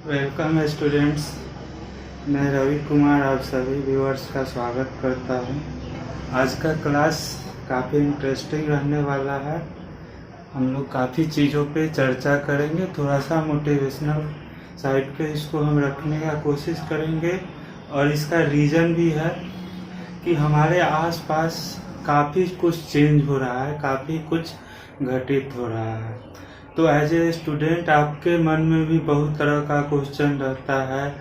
Welcome students. मैं रवि कुमार आप सभी व्यूअर्स का स्वागत करता हूं। आज का क्लास काफ़ी इंटरेस्टिंग रहने वाला है। हम लोग काफ़ी चीज़ों पे चर्चा करेंगे, थोड़ा सा मोटिवेशनल साइड पे इसको हम रखने का कोशिश करेंगे। और इसका रीज़न भी है कि हमारे आसपास काफ़ी कुछ चेंज हो रहा है, काफ़ी कुछ घटित हो रहा है। तो एज ए स्टूडेंट आपके मन में भी बहुत तरह का क्वेश्चन रहता है,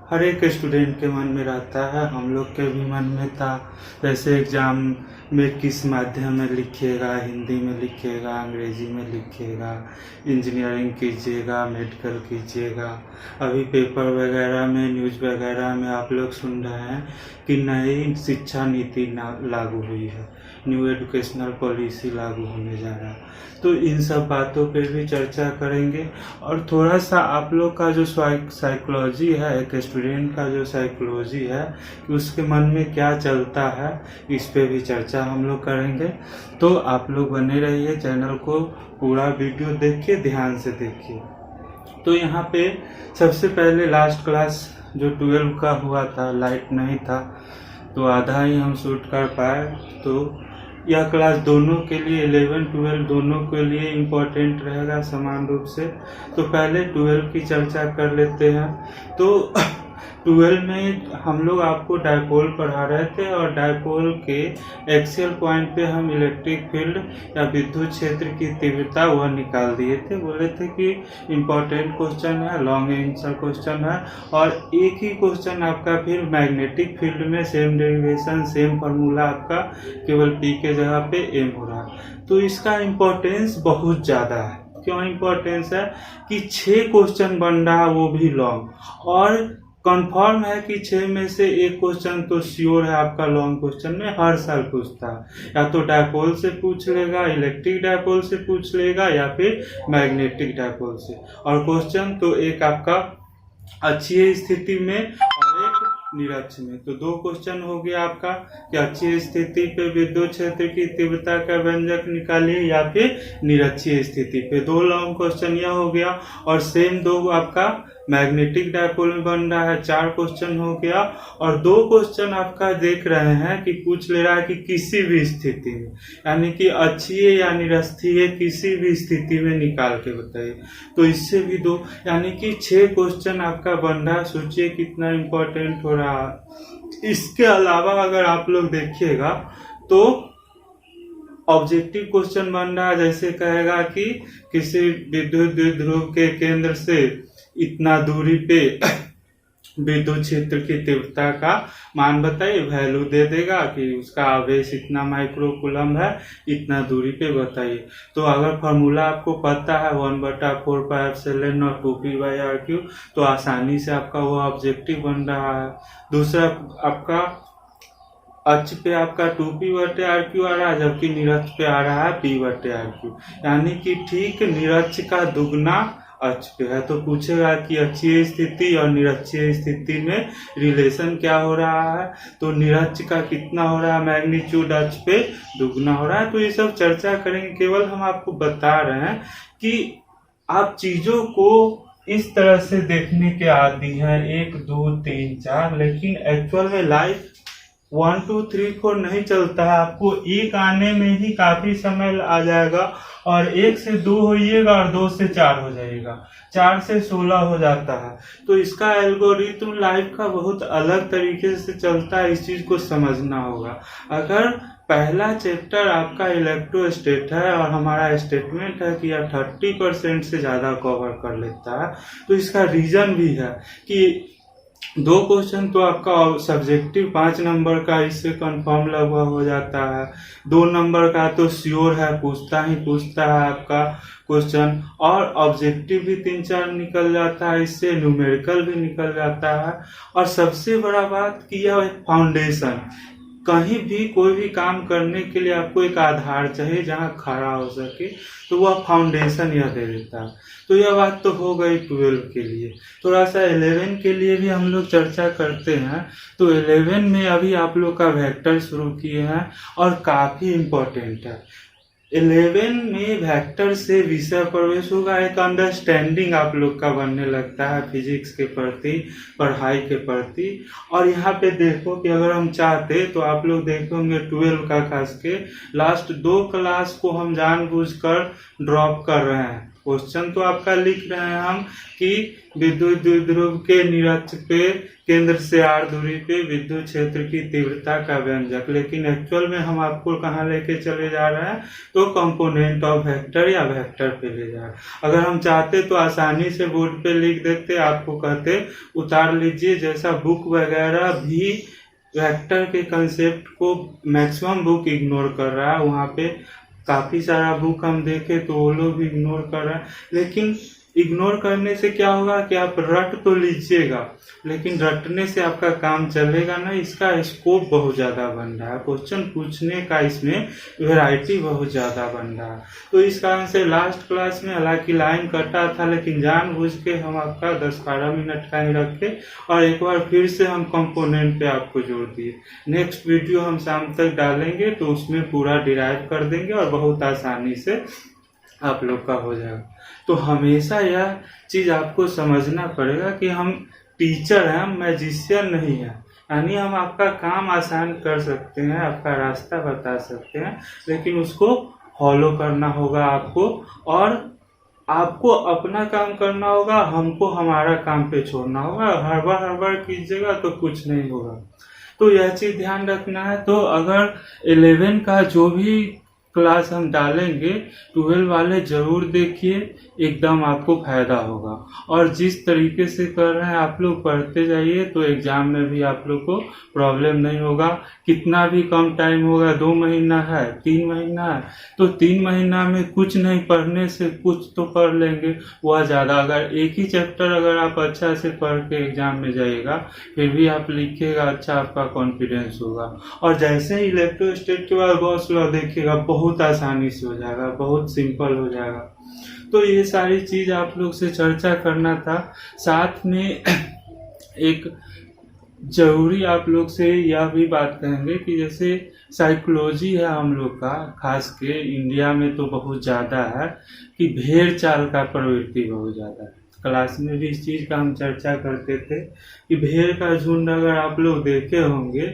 हर एक स्टूडेंट के मन में रहता है, हम लोग के भी मन में था। जैसे एग्ज़ाम में किस माध्यम में लिखिएगा, हिंदी में लिखिएगा, अंग्रेजी में लिखिएगा, इंजीनियरिंग कीजिएगा, मेडिकल कीजिएगा। अभी पेपर वगैरह में, न्यूज़ वगैरह में आप लोग सुन रहे हैं कि नई शिक्षा नीति लागू हुई है, न्यू एजुकेशनल पॉलिसी लागू होने जा रहा है। तो इन सब बातों पे भी चर्चा करेंगे और थोड़ा सा आप लोग का जो साइकोलॉजी है, एक स्टूडेंट का जो साइकोलॉजी है कि उसके मन में क्या चलता है, इस पे भी चर्चा हम लोग करेंगे। तो आप लोग बने रहिए, चैनल को पूरा वीडियो देखिए, ध्यान से देखिए। तो यहाँ पे सबसे पहले लास्ट क्लास जो 12 का हुआ था, लाइट नहीं था तो आधा ही हम शूट कर पाए। तो यह क्लास दोनों के लिए 11-12 दोनों के लिए इम्पोर्टेंट रहेगा समान रूप से। तो पहले 12 की चर्चा कर लेते हैं। तो 12 में हम लोग आपको डायपोल पढ़ा रहे थे और डायपोल के एक्सियल पॉइंट पे हम इलेक्ट्रिक फील्ड या विद्युत क्षेत्र की तीव्रता वह निकाल दिए थे। बोले थे कि इम्पोर्टेंट क्वेश्चन है, लॉन्ग आंसर क्वेश्चन है। और एक ही क्वेश्चन आपका फिर मैग्नेटिक फील्ड में सेम डेरिवेशन, सेम फार्मूला आपका, केवल पी के जगह पे एम हो रहा। तो इसका इम्पोर्टेंस बहुत ज़्यादा है। क्यों इम्पोर्टेंस है कि 6 क्वेश्चन बन रहा, वो भी लॉन्ग। और कंफर्म है कि 6 में से एक क्वेश्चन तो श्योर है आपका लॉन्ग क्वेश्चन में हर साल पूछता है। या तो डायपोल से पूछ लेगा, इलेक्ट्रिक डायपोल से पूछ लेगा, या फिर मैग्नेटिक डायपोल से। और क्वेश्चन तो एक आपका अक्षीय स्थिति में और एक निरक्ष में। तो 2 क्वेश्चन हो गया आपका कि अक्षीय स्थिति पे विद्युत क्षेत्र की तीव्रता का व्यंजक निकालिए, या फिर निरक्षीय स्थिति पे। 2 लॉन्ग क्वेश्चन यह हो गया। और सेम 2 आपका मैग्नेटिक डायपोल में बन रहा है, 4 क्वेश्चन हो गया। और 2 क्वेश्चन आपका देख रहे हैं कि पूछ ले रहा है कि किसी भी स्थिति में, यानी कि अक्षीय या निरस्थीय किसी भी स्थिति में निकाल के बताइए। तो इससे भी 2, यानी कि 6 क्वेश्चन आपका बन रहा है। सोचिए कितना इम्पोर्टेंट हो रहा है। इसके अलावा अगर आप लोग देखिएगा तो ऑब्जेक्टिव क्वेश्चन बन रहा है। जैसे कहेगा कि किसी विद्युत द्विध्रुव के केंद्र से इतना दूरी पे विद्युत क्षेत्र की तीव्रता का मान बताइए, वैल्यू दे देगा कि उसका आवेश इतना माइक्रोकूलम है, इतना दूरी पे बताइए। तो अगर फार्मूला आपको पता है 1/4πε0 2p/r³, तो आसानी से आपका वो ऑब्जेक्टिव बन रहा है। दूसरा आपका अक्ष पे आपका 2p/r³ आ रहा है, जबकि निरक्ष पे आ रहा है p/r³, यानी कि ठीक निरक्ष का दुगना अक्ष पे है। तो पूछेगा कि अक्षीय स्थिति और निरक्षीय स्थिति में रिलेशन क्या हो रहा है। तो निरक्ष का कितना हो रहा है, मैग्नीट्यूड अक्ष पे दुगना हो रहा है। तो ये सब चर्चा करेंगे। केवल हम आपको बता रहे हैं कि आप चीजों को इस तरह से देखने के आदी हैं, 1 2 3 4, लेकिन एक्चुअल में लाइफ 1 2 3 4 नहीं चलता है। आपको 1 आने में ही काफी समय आ जाएगा, और 1 से 2 होइएगा और 2 से 4 हो जाएगा, 4 से 16 हो जाता है। तो इसका एल्गोरिथम लाइफ का बहुत अलग तरीके से चलता है, इस चीज को समझना होगा। अगर पहला चैप्टर आपका इलेक्ट्रोस्टेट है और हमारा स्टेटमेंट है कि यह 30% से ज्यादा कवर कर लेता है, तो इसका रीजन भी है कि 2 क्वेश्चन तो आपका सब्जेक्टिव 5 नंबर का इससे कंफर्म लगभग हो जाता है। 2 नंबर का तो श्योर है, पूछता है आपका क्वेश्चन। और ऑब्जेक्टिव भी 3-4 निकल जाता है, इससे न्यूमेरिकल भी निकल जाता है। और सबसे बड़ा बात कि यह फाउंडेशन, कहीं भी कोई भी काम करने के लिए आपको एक आधार चाहिए जहां खड़ा हो सके, तो वह फाउंडेशन यह दे देता है। तो यह बात तो हो गई 12 के लिए। थोड़ा सा 11 के लिए भी हम लोग चर्चा करते हैं। तो 11 में अभी आप लोग का वेक्टर शुरू किए हैं और काफी इम्पोर्टेंट है। 11 में वेक्टर से विषय प्रवेश होगा, एक अंडरस्टैंडिंग आप लोग का बनने लगता है फिजिक्स के प्रति, पढ़ाई के प्रति। और यहाँ पे देखो कि अगर हम चाहते तो आप लोग देखोगे 12 का खास के लास्ट 2 क्लास को हम जानबूझकर ड्रॉप कर रहे हैं। क्वेश्चन तो आपका लिख रहे हैं हम कि विद्युत द्विध्रुव के निरक्ष पे केंद्र से r दूरी पे विद्युत क्षेत्र की तीव्रता का व्यंजक, लेकिन एक्चुअल में हम आपको कहाँ लेके चले जा रहे हैं तो कंपोनेंट ऑफ वेक्टर या वेक्टर पे ले जा रहे हैं। अगर हम चाहते तो आसानी से बोर्ड पे लिख देते, आपको कहते उतार लीजिए, जैसा बुक वगैरह भी वेक्टर के कंसेप्ट को मैक्सिमम बुक इग्नोर कर रहा है। वहाँ पे काफी सारा बुक हम देखे तो वो लोग भी इग्नोर कर रहे हैं, लेकिन इग्नोर करने से क्या होगा कि आप रट तो लीजिएगा, लेकिन रटने से आपका काम चलेगा ना। इसका स्कोप बहुत ज़्यादा बन रहा है, क्वेश्चन पूछने का इसमें वैरायटी बहुत ज़्यादा बन रहा है। तो इस कारण से लास्ट क्लास में हालांकि लाइन कटा था, लेकिन जानबूझ के हम आपका 10-12 मिनट का ही रखे और एक बार फिर से हम कंपोनेंट पे आपको जोड़ दिए। नेक्स्ट वीडियो हम शाम तक डालेंगे तो उसमें पूरा डिराइव कर देंगे और बहुत आसानी से आप लोग का हो जाएगा। तो हमेशा यह चीज़ आपको समझना पड़ेगा कि हम टीचर हैं, हम मैजिशियन नहीं है। यानी हम आपका काम आसान कर सकते हैं, आपका रास्ता बता सकते हैं, लेकिन उसको फॉलो करना होगा आपको, और आपको अपना काम करना होगा, हमको हमारा काम पे छोड़ना होगा। हड़बड़ कीजिएगा तो कुछ नहीं होगा। तो यह चीज़ ध्यान रखना है। तो अगर 11 का जो भी क्लास हम डालेंगे 12 वाले जरूर देखिए, एकदम आपको फायदा होगा। और जिस तरीके से कर रहे हैं आप लोग पढ़ते जाइए तो एग्जाम में भी आप लोग को प्रॉब्लम नहीं होगा। कितना भी कम टाइम होगा, 2 महीना है, 3 महीना है, तो 3 महीना में कुछ नहीं पढ़ने से कुछ तो पढ़ लेंगे, वह ज़्यादा। अगर एक ही चैप्टर अगर आप अच्छा से पढ़ के एग्जाम में जाइएगा फिर भी आप लिखिएगा अच्छा, आपका कॉन्फिडेंस होगा। और जैसे ही इलेक्ट्रोस्टैटिक के बाद गॉस लॉ देखिएगा, बहुत आसानी से हो जाएगा, बहुत सिंपल हो जाएगा। तो ये सारी चीज आप लोग से चर्चा करना था। साथ में एक जरूरी आप लोग से यह भी बात कहेंगे कि जैसे साइकोलॉजी है हम लोग का, खास के इंडिया में तो बहुत ज़्यादा है कि भेड़ चाल का प्रवृत्ति बहुत ज़्यादा है। क्लास में भी इस चीज़ का हम चर्चा करते थे कि भेड़ का झुंड अगर आप लोग देखे होंगे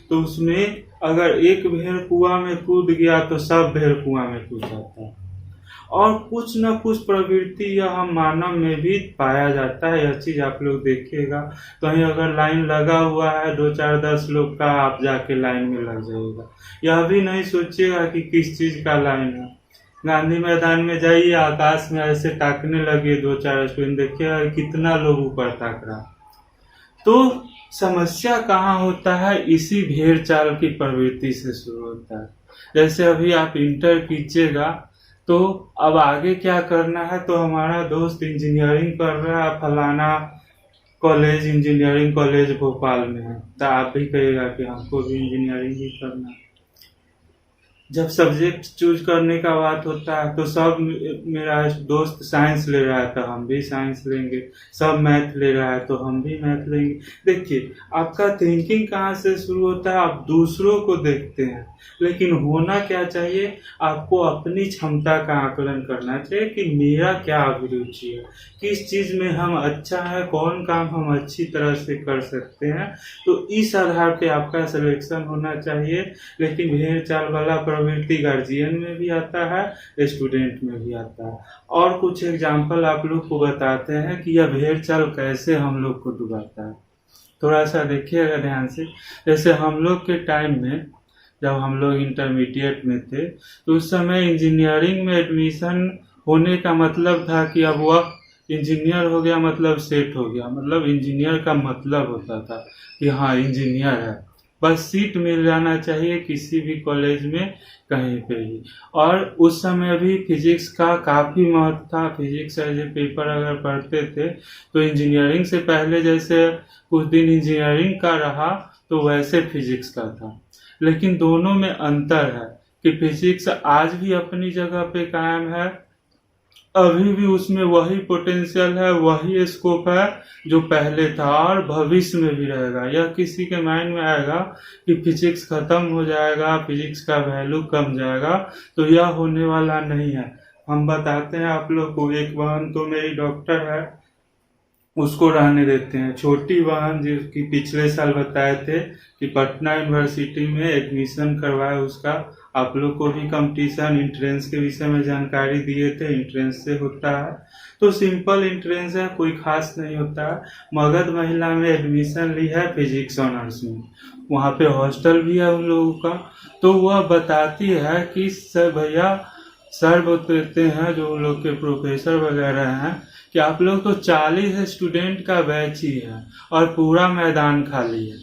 तो उसमें अगर एक भेड़ कुआं में कूद गया तो सब भेड़ कुआं में कूद जाता है। और कुछ न कुछ प्रवृत्ति यह हम मानव में भी पाया जाता है। यह चीज आप लोग देखिएगा, कहीं अगर लाइन लगा हुआ है 2, 4, 10 लोग का, आप जाके लाइन में लग जाइएगा। यह भी नहीं सोचिएगा कि किस चीज का लाइन है। गांधी मैदान में जाइए, आकाश में ऐसे ताकने लगे 2-4 स्टूडेंट, देखिएगा कितना लोग ऊपर ताक रहा। तो समस्या कहाँ होता है, इसी भेड़ चाल की प्रवृत्ति से शुरू होता है। जैसे अभी आप इंटर कीजिएगा तो अब आगे क्या करना है, तो हमारा दोस्त इंजीनियरिंग कर रहा है फलाना कॉलेज, इंजीनियरिंग कॉलेज भोपाल में है, तो आप भी कहिएगा कि हमको भी इंजीनियरिंग ही करना है। जब सब्जेक्ट चूज करने का बात होता है तो सब, मेरा दोस्त साइंस ले रहा है तो हम भी साइंस लेंगे, सब मैथ ले रहा है तो हम भी मैथ लेंगे। देखिए आपका थिंकिंग कहाँ से शुरू होता है, आप दूसरों को देखते हैं, लेकिन होना क्या चाहिए, आपको अपनी क्षमता का आकलन करना चाहिए कि मेरा क्या अभिरुचि है, किस चीज में हम अच्छा है, कौन काम हम अच्छी तरह से कर सकते हैं। तो इस आधार पे आपका सिलेक्शन होना चाहिए। लेकिन भेड़ चाल वाला प्रवृत्ति गार्जियन में भी आता है, स्टूडेंट में भी आता है। और कुछ एग्जाम्पल आप लोग को बताते हैं कि यह भेड़ चाल कैसे हम लोग को डुबाता है। थोड़ा सा देखिएगा ध्यान से। जैसे हम लोग के टाइम में जब हम लोग इंटरमीडिएट में थे तो उस समय इंजीनियरिंग में एडमिशन होने का मतलब था कि अब वह इंजीनियर हो गया मतलब सेट हो गया, मतलब इंजीनियर का मतलब होता था कि हाँ इंजीनियर है, बस सीट मिल जाना चाहिए किसी भी कॉलेज में कहीं पे ही। और उस समय भी फिजिक्स का काफ़ी महत्व था। फिजिक्स एज ए पेपर अगर पढ़ते थे तो इंजीनियरिंग से पहले जैसे कुछ दिन इंजीनियरिंग का रहा तो वैसे फिजिक्स का था। लेकिन दोनों में अंतर है कि फिजिक्स आज भी अपनी जगह पे कायम है अभी भी उसमें वही पोटेंशियल है, वही स्कोप है जो पहले था और भविष्य में भी रहेगा। यह किसी के माइंड में आएगा कि फिजिक्स खत्म हो जाएगा, फिजिक्स का वैल्यू कम जाएगा, तो यह होने वाला नहीं है। हम बताते हैं आप लोग को। एक बहन तो मेरी डॉक्टर है, उसको रहने देते हैं। छोटी बहन जिसकी पिछले साल बताए थे कि पटना यूनिवर्सिटी में एडमिशन करवाए, उसका आप लोग को भी कंपटीशन इंट्रेंस के विषय में जानकारी दिए थे। इंट्रेंस से होता है, तो सिंपल इंट्रेंस है, कोई खास नहीं होता है। मगध महिला में एडमिशन ली है फिजिक्स ऑनर्स में, वहाँ पे हॉस्टल भी है उन लोगों का। तो वह बताती है कि सर भैया, सर बताते हैं जो उन लोग के प्रोफेसर वगैरह हैं कि आप लोग तो 40 स्टूडेंट का बैच ही है और पूरा मैदान खाली है।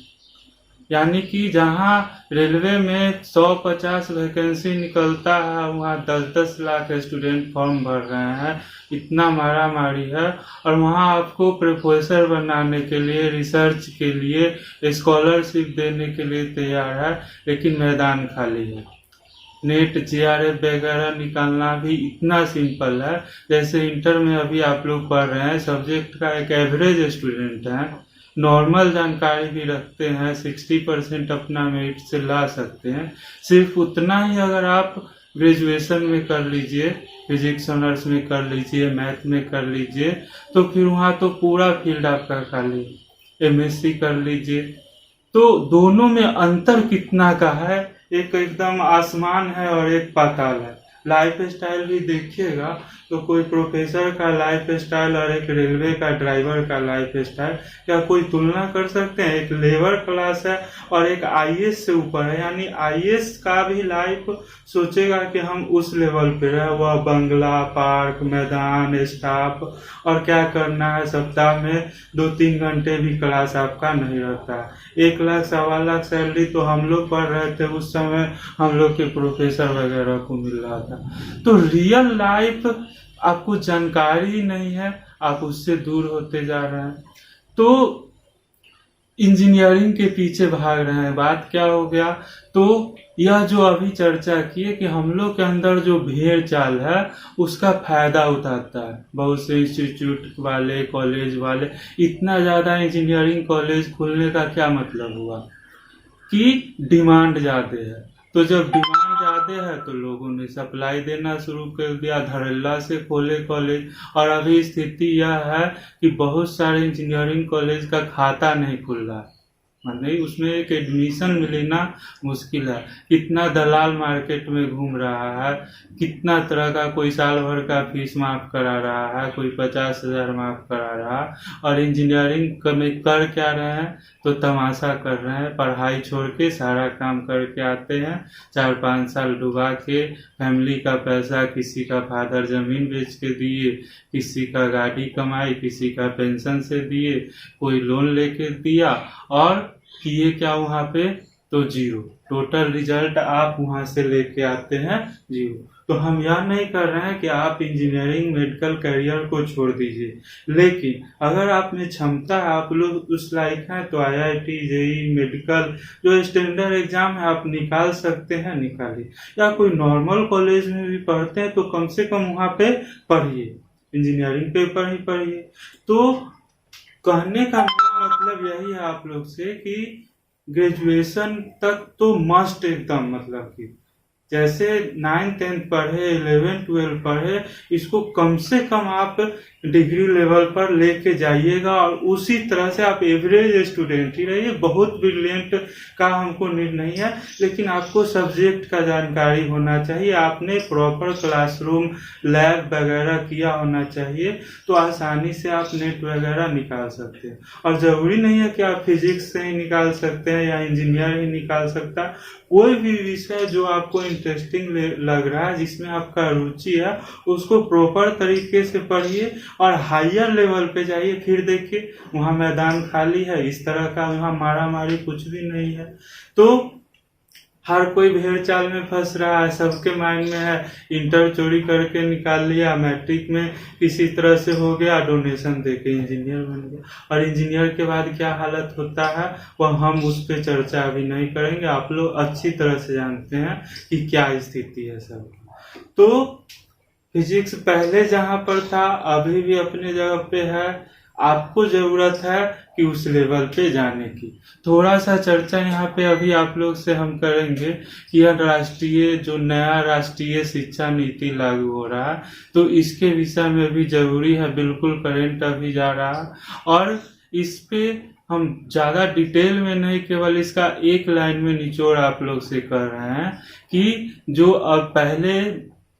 यानी कि जहाँ रेलवे में 150 वैकेंसी निकलता है, वहाँ 10-10 लाख स्टूडेंट फॉर्म भर रहे हैं। इतना मारा मारी है, और वहाँ आपको प्रोफेसर बनाने के लिए, रिसर्च के लिए, स्कॉलरशिप देने के लिए तैयार है, लेकिन मैदान खाली है। नेट JRF वगैरह निकालना भी इतना सिंपल है, जैसे इंटर में अभी आप लोग पढ़ रहे हैं, सब्जेक्ट का एक एवरेज स्टूडेंट है, नॉर्मल जानकारी भी रखते हैं, 60% अपना मेरिट से ला सकते हैं। सिर्फ उतना ही अगर आप ग्रेजुएशन में कर लीजिए, फिजिक्स ऑनर्स में कर लीजिए, मैथ में कर लीजिए, तो फिर वहाँ तो पूरा फील्ड आपका खाली। MSc कर लीजिए, तो दोनों में अंतर कितना का है, एक एकदम आसमान है और एक पाताल है। लाइफ स्टाइल भी देखिएगा तो कोई प्रोफेसर का लाइफ स्टाइल और एक रेलवे का ड्राइवर का लाइफ स्टाइल, क्या कोई तुलना कर सकते हैं? एक लेबर क्लास है और एक IAS से ऊपर है, यानी IAS का भी लाइफ सोचेगा कि हम उस लेवल पे रहे, वह बंगला, पार्क, मैदान, स्टाफ, और क्या करना है, सप्ताह में 2-3 घंटे भी क्लास आपका नहीं रहता है। 1 लाख 1.25 लाख सैलरी तो हम लोग पढ़ रहे थे उस समय, हम लोग के प्रोफेसर वगैरह को मिल रहा था। तो रियल लाइफ आपको जानकारी ही नहीं है, आप उससे दूर होते जा रहे हैं, तो इंजीनियरिंग के पीछे भाग रहे हैं। बात क्या हो गया, तो यह जो अभी चर्चा की है कि हम लोग के अंदर जो भेड़ चाल है उसका फायदा उठाता है बहुत से इंस्टीट्यूट वाले, कॉलेज वाले। इतना ज्यादा इंजीनियरिंग कॉलेज खुलने का क्या मतलब हुआ कि डिमांड ज्यादा है। तो जब डिमांड ज्यादा है तो लोगों ने सप्लाई देना शुरू कर दिया, धड़ल्ला से खोले कॉलेज। और अभी स्थिति यह है कि बहुत सारे इंजीनियरिंग कॉलेज का खाता नहीं खुल रहा, नहीं उसमें एक एडमिशन मिलना मुश्किल है। कितना दलाल मार्केट में घूम रहा है, कितना तरह का, कोई साल भर का फीस माफ करा रहा है, कोई 50,000 माफ करा रहा है, और इंजीनियरिंग में कर क्या रहे हैं, तो तमाशा कर रहे हैं। पढ़ाई छोड़ के सारा काम करके आते हैं, 4-5 साल डुबा के फैमिली का पैसा, किसी का फादर जमीन बेच के दिए, किसी का गाड़ी कमाई, किसी का पेंशन से दिए, कोई लोन लेके दिया, और किए क्या वहाँ पे, तो जीरो। टोटल रिजल्ट आप वहाँ से लेके आते हैं जीरो। तो हम यह नहीं कर रहे हैं कि आप इंजीनियरिंग मेडिकल करियर को छोड़ दीजिए, लेकिन अगर आप में क्षमता है, आप लोग उस लायक हैं, तो IIT, JEE, मेडिकल जो स्टैंडर्ड एग्जाम है आप निकाल सकते हैं, निकालिए। या कोई नॉर्मल कॉलेज में भी पढ़ते हैं तो कम से कम वहाँ पे पढ़िए, इंजीनियरिंग पेपर ही पढ़िए। तो कहने का मेरा मतलब यही है आप लोग से कि ग्रेजुएशन तक तो मस्ट एकदम, मतलब कि जैसे 9th-10th पढ़े, 11th-12th पढ़े, इसको कम से कम आप डिग्री लेवल पर लेके जाइएगा, और उसी तरह से आप एवरेज स्टूडेंट ही रहिए। बहुत ब्रिलियंट का हमको नीड नहीं है, लेकिन आपको सब्जेक्ट का जानकारी होना चाहिए, आपने प्रॉपर क्लासरूम, लैब वगैरह किया होना चाहिए, तो आसानी से आप नेट वगैरह निकाल सकते हैं। और जरूरी नहीं है कि आप फिजिक्स से ही निकाल सकते हैं या इंजीनियर ही निकाल सकता है। कोई भी विषय जो आपको इंटरेस्टिंग लग रहा है, जिसमें आपका रुचि है, उसको प्रॉपर तरीके से पढ़िए और हायर लेवल पे जाइए। फिर देखिए वहाँ मैदान खाली है, इस तरह का वहाँ मारा मारी कुछ भी नहीं है। तो हर कोई भेड़ चाल में फंस रहा है, सबके माइंड में है इंटर चोरी करके निकाल लिया, मैट्रिक में किसी तरह से हो गया, डोनेशन देके इंजीनियर बन गया। और इंजीनियर के बाद क्या हालत होता है वह हम उस पर चर्चा अभी नहीं करेंगे, आप लोग अच्छी तरह से जानते हैं कि क्या स्थिति है सब। तो फिजिक्स पहले जहाँ पर था अभी भी अपने जगह पे है। आपको जरूरत है कि उस लेवल पे जाने की। थोड़ा सा चर्चा यहाँ पे अभी आप लोग से हम करेंगे कि यह जो नया राष्ट्रीय शिक्षा नीति लागू हो रहा है, तो इसके विषय में भी जरूरी है, बिल्कुल करंट अभी जा रहा है। और इस पे हम ज्यादा डिटेल में नहीं, केवल इसका एक लाइन में निचोड़ आप लोग से कर रहे हैं कि जो अब पहले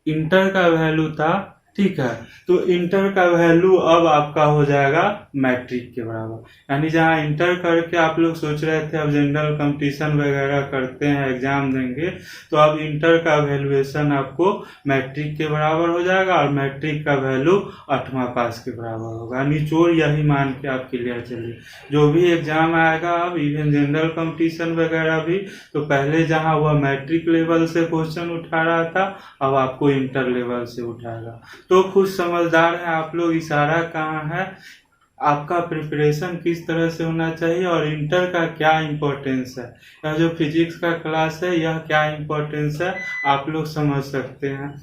इंटर का वैल्यू था, ठीक है, तो इंटर का वैल्यू अब आपका हो जाएगा मैट्रिक के बराबर। यानी जहां इंटर करके आप लोग सोच रहे थे अब जनरल कंपटीशन वगैरह करते हैं, एग्जाम देंगे, तो अब इंटर का वैल्यूएशन आपको मैट्रिक के बराबर हो जाएगा और मैट्रिक का वैल्यू 8वां पास के बराबर होगा। निचोड़ यही मान के आप क्लियर चलिए। जो भी एग्जाम आएगा अब इवन जनरल कंपटीशन वगैरह भी, तो पहले जहां वह मैट्रिक लेवल से क्वेश्चन उठा रहा था, अब आपको इंटर लेवल से उठाएगा। तो खुद समझदार है आप लोग, इशारा कहाँ है, आपका प्रिपरेशन किस तरह से होना चाहिए और इंटर का क्या इम्पोर्टेंस है। यह जो फिजिक्स का क्लास है यह क्या इम्पोर्टेंस है आप लोग समझ सकते हैं।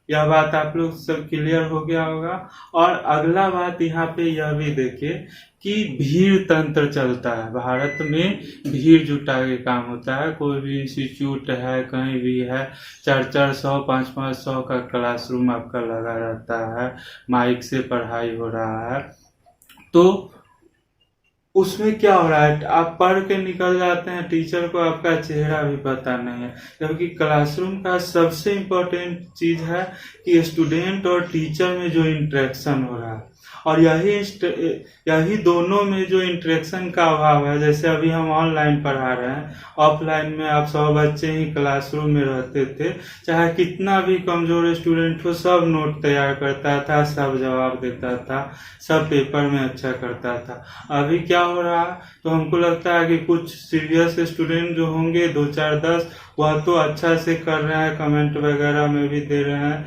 यह बात आप लोग सब क्लियर हो गया होगा। और अगला बात यहाँ पे यह भी देखिए कि भीड़ तंत्र चलता है भारत में, भीड़ जुटा के काम होता है। कोई भी इंस्टीट्यूट है, कहीं भी है, 400-400 500-500 का क्लासरूम आपका लगा रहता है, माइक से पढ़ाई हो रहा है। तो उसमें क्या हो रहा है, आप पढ़ के निकल जाते हैं, टीचर को आपका चेहरा भी पता नहीं है। जबकि क्लासरूम का सबसे इम्पोर्टेंट चीज है कि स्टूडेंट और टीचर में जो इंटरेक्शन हो रहा है, और यही दोनों में जो इंटरेक्शन का अभाव है। जैसे अभी हम ऑनलाइन पढ़ा रहे हैं, ऑफलाइन में आप 100 बच्चे ही क्लासरूम में रहते थे, चाहे कितना भी कमजोर स्टूडेंट हो, सब नोट तैयार करता था, सब जवाब देता था, सब पेपर में अच्छा करता था। अभी क्या हो रहा है, तो हमको लगता है कि कुछ सीरियस स्टूडेंट जो होंगे 2-4-10, वह तो अच्छा से कर रहे हैं, कमेंट वगैरह में भी दे रहे हैं,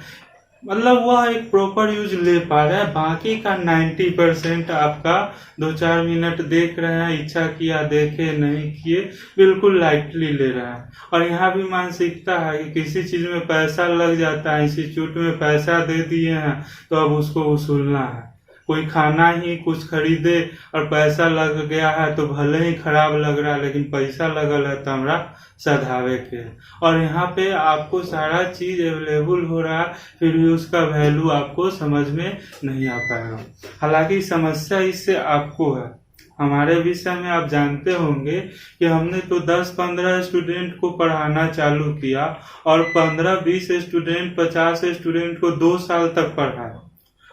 मतलब वह एक प्रॉपर यूज ले पा रहा है। बाकी का 90% आपका 2-4 मिनट देख रहे हैं, इच्छा किया देखे, नहीं किए, बिल्कुल लाइटली ले रहा है। और यहाँ भी मानसिकता है कि किसी चीज में पैसा लग जाता है, इंस्टीट्यूट में पैसा दे दिए हैं तो अब उसको वसूलना है। कोई खाना ही कुछ खरीदे और पैसा लग गया है तो भले ही खराब लग रहा है, लेकिन पैसा लगल है तो हमरा सधावे के है। और यहाँ पे आपको सारा चीज अवेलेबल हो रहा है, फिर भी उसका वैल्यू आपको समझ में नहीं आ पाएगा। हालांकि समस्या इससे आपको है। हमारे विषय में आप जानते होंगे कि हमने तो 10-15 स्टूडेंट को पढ़ाना चालू किया और 15-20 स्टूडेंट 50 स्टूडेंट को 2 साल तक पढ़ाया।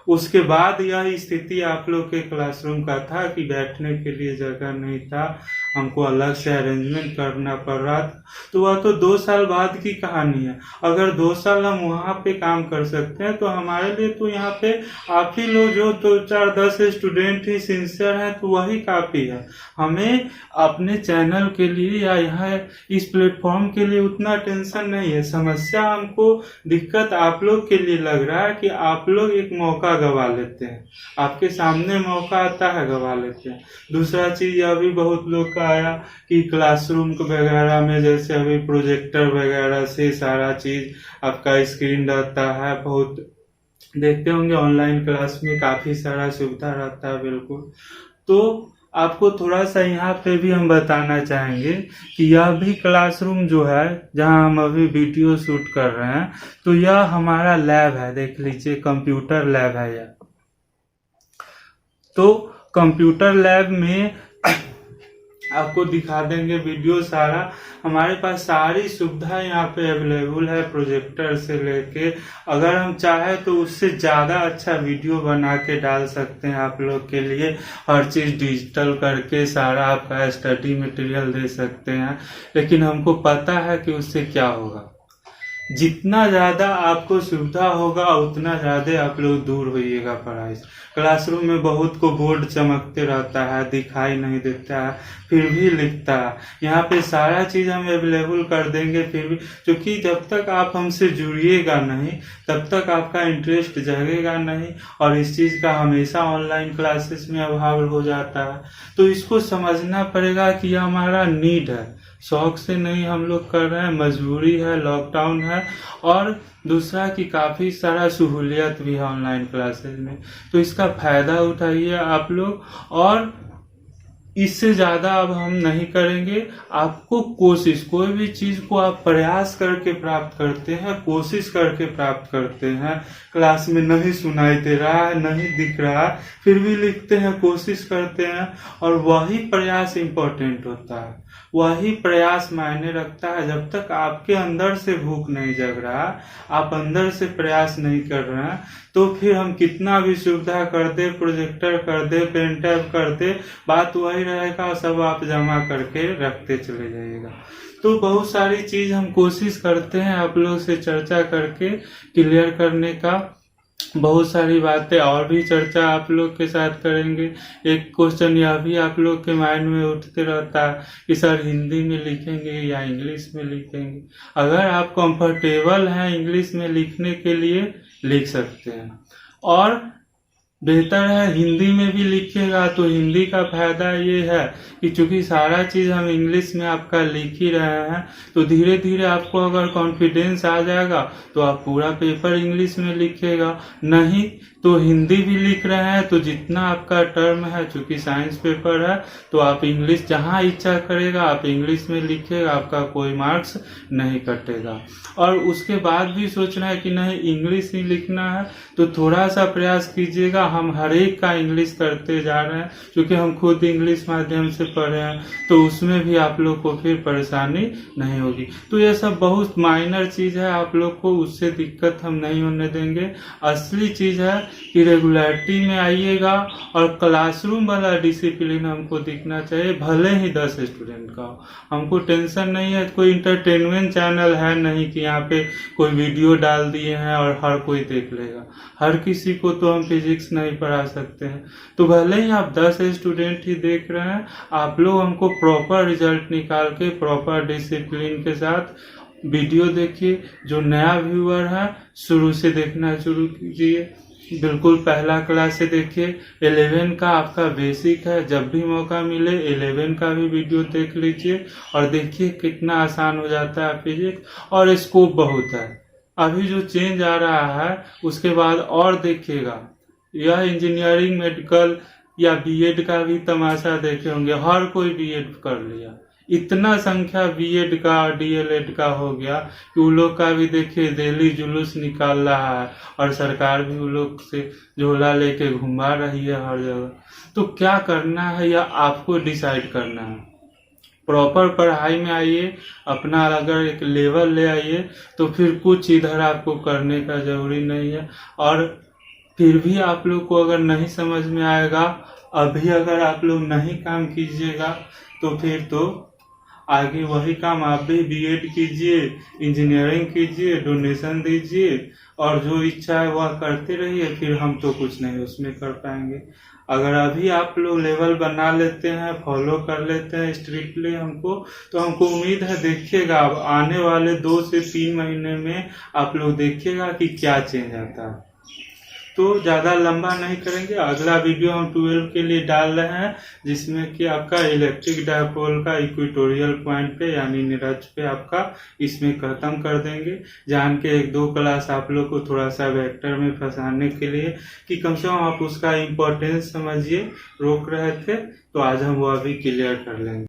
उसके बाद यह स्थिति आप लोग के क्लासरूम का था कि बैठने के लिए जगह नहीं था, हमको अलग से अरेंजमेंट करना पड़ रहा था। तो वह तो 2 साल बाद की कहानी है। अगर 2 साल हम वहाँ पे काम कर सकते हैं तो हमारे लिए तो यहाँ पे आप ही लोग जो 2-4-10 स्टूडेंट ही सिंसियर हैं तो वही काफी है। हमें अपने चैनल के लिए या यहाँ इस प्लेटफॉर्म के लिए उतना टेंशन नहीं है। समस्या हमको, दिक्कत आप लोग के लिए लग रहा है कि आप लोग एक मौका गवा लेते हैं, आपके सामने मौका आता है, गवा लेते हैं। दूसरा चीज यह भी बहुत लोग का आया कि क्लासरूम वगैरह में जैसे अभी प्रोजेक्टर वगैरह से सारा चीज आपका स्क्रीन रहता है, बहुत देखते होंगे ऑनलाइन क्लास में काफी सारा सुविधा रहता है, बिल्कुल। तो आपको थोड़ा सा यहाँ पे भी हम बताना चाहेंगे कि यह भी क्लासरूम जो है जहाँ हम अभी वीडियो शूट कर रहे हैं, तो यह हमारा लैब है, देख लीजिए कंप्यूटर लैब है यह। तो कंप्यूटर लैब में आपको दिखा देंगे वीडियो सारा, हमारे पास सारी सुविधा यहाँ पे अवेलेबल है, प्रोजेक्टर से लेके अगर हम चाहे तो उससे ज़्यादा अच्छा वीडियो बना के डाल सकते हैं आप लोग के लिए। हर चीज़ डिजिटल करके सारा आपका स्टडी मटेरियल दे सकते हैं। लेकिन हमको पता है कि उससे क्या होगा, जितना ज़्यादा आपको सुविधा होगा उतना ज़्यादा आप लोग दूर होइएगा पढ़ाई से। क्लासरूम में बहुत को बोर्ड चमकते रहता है, दिखाई नहीं देता है, फिर भी लिखता है। यहाँ पे सारा चीज़ हम अवेलेबल कर देंगे, फिर भी क्योंकि जब तक आप हमसे जुड़िएगा नहीं तब तक आपका इंटरेस्ट जगेगा नहीं, और इस चीज़ का हमेशा ऑनलाइन क्लासेस में अभाव हो जाता है। तो इसको समझना पड़ेगा कि यह हमारा नीड है, शौक से नहीं हम लोग कर रहे हैं, मजबूरी है, लॉकडाउन है, और दूसरा कि काफ़ी सारा सहूलियत भी है ऑनलाइन क्लासेस में। तो इसका फ़ायदा उठाइए आप लोग, और इससे ज़्यादा अब हम नहीं करेंगे। आपको कोशिश, कोई भी चीज़ को आप प्रयास करके प्राप्त करते हैं, कोशिश करके प्राप्त करते हैं। क्लास में नहीं सुनाई दे रहा है, नहीं दिख रहा है, फिर भी लिखते हैं, कोशिश करते हैं, और वही प्रयास इम्पोर्टेंट होता है, वही प्रयास मायने रखता है। जब तक आपके अंदर से भूख नहीं जग रहा, आप अंदर से प्रयास नहीं कर रहे हैं, तो फिर हम कितना भी सुविधा कर दे, प्रोजेक्टर कर दे, पेन टैब कर दे, बात वही रहेगा, सब आप जमा करके रखते चले जाइएगा। तो बहुत सारी चीज हम कोशिश करते हैं आप लोग से चर्चा करके क्लियर करने का। बहुत सारी बातें और भी चर्चा आप लोग के साथ करेंगे। एक क्वेश्चन यह भी आप लोग के माइंड में उठते रहता है कि सर हिंदी में लिखेंगे या इंग्लिश में लिखेंगे। अगर आप कंफर्टेबल हैं इंग्लिश में लिखने के लिए, लिख सकते हैं, और बेहतर है हिंदी में भी लिखिएगा। तो हिंदी का फायदा ये है कि चूंकि सारा चीज हम इंग्लिश में आपका लिख ही रहे हैं, तो धीरे धीरे आपको अगर कॉन्फिडेंस आ जाएगा तो आप पूरा पेपर इंग्लिश में लिखिएगा। नहीं तो हिंदी भी लिख रहे हैं तो जितना आपका टर्म है, चूंकि साइंस पेपर है, तो आप इंग्लिश जहां इच्छा करेगा आप इंग्लिश में लिखिएगा, आपका कोई मार्क्स नहीं कटेगा। और उसके बाद भी सोचना है कि नहीं इंग्लिश ही लिखना है, तो थोड़ा सा प्रयास कीजिएगा। हम हर एक का इंग्लिश करते जा रहे हैं, क्योंकि हम खुद इंग्लिश माध्यम से पढ़े हैं, तो उसमें भी आप लोग को फिर परेशानी नहीं होगी। तो ये सब बहुत माइनर चीज है, आप लोग को उससे दिक्कत हम नहीं होने देंगे। असली चीज है कि रेगुलरिटी में आइएगा, और क्लासरूम वाला डिसिप्लिन हमको दिखना चाहिए, भले ही 10 स्टूडेंट का हो। हमको टेंशन नहीं है, कोई इंटरटेनमेंट चैनल है नहीं कि यहाँ पे कोई वीडियो डाल दिए हैं और हर कोई देख लेगा। हर किसी को तो हम फिजिक्स नहीं पढ़ा सकते हैं। तो भले ही आप 10 स्टूडेंट ही देख रहे हैं, आप लोग हमको प्रॉपर रिजल्ट निकाल के प्रॉपर डिसिप्लिन के साथ वीडियो देखिए। जो नया व्यूअर है शुरू से देखना शुरू कीजिए, बिल्कुल पहला क्लास से देखिए। 11 का आपका बेसिक है, जब भी मौका मिले 11 का भी वीडियो देख लीजिए, और देखिए कितना आसान हो जाता है फिजिक्स, और स्कोप बहुत है। अभी जो चेंज आ रहा है उसके बाद और देखिएगा। यह इंजीनियरिंग, मेडिकल या बीएड का भी तमाशा देखे होंगे, हर कोई बीएड कर लिया। इतना संख्या बीएड का और डीएलएड का हो गया कि उन लोग का भी देखिए दिल्ली जुलूस निकाल रहा है, और सरकार भी उन लोग से झोला लेके घुमा रही है हर जगह। तो क्या करना है या आपको डिसाइड करना है। प्रॉपर पढ़ाई में आइए, अपना अगर एक लेवल ले आइए, तो फिर कुछ इधर आपको करने का जरूरी नहीं है। और फिर भी आप लोग को अगर नहीं समझ में आएगा, अभी अगर आप लोग नहीं काम कीजिएगा, तो फिर तो आगे वही काम, आप भी बीएड कीजिए, इंजीनियरिंग कीजिए, डोनेशन दीजिए, और जो इच्छा है वह करते रहिए, फिर हम तो कुछ नहीं उसमें कर पाएंगे। अगर अभी आप लोग लेवल बना लेते हैं, फॉलो कर लेते हैं स्ट्रिक्टली हमको, तो हमको उम्मीद है देखिएगा अब आने वाले 2 से 3 महीने में आप लोग देखिएगा कि क्या चेंज आता है। तो ज़्यादा लंबा नहीं करेंगे। अगला वीडियो हम 12 के लिए डाल रहे हैं, जिसमें कि आपका इलेक्ट्रिक डायपोल का इक्वेटोरियल पॉइंट पे यानी नीरज पे आपका इसमें खत्म कर देंगे। जान के 1-2 क्लास आप लोग को थोड़ा सा वेक्टर में फंसाने के लिए कि कम से कम आप उसका इम्पोर्टेंस समझिए, रोक रहे थे, तो आज हम वो अभी क्लियर कर लेंगे।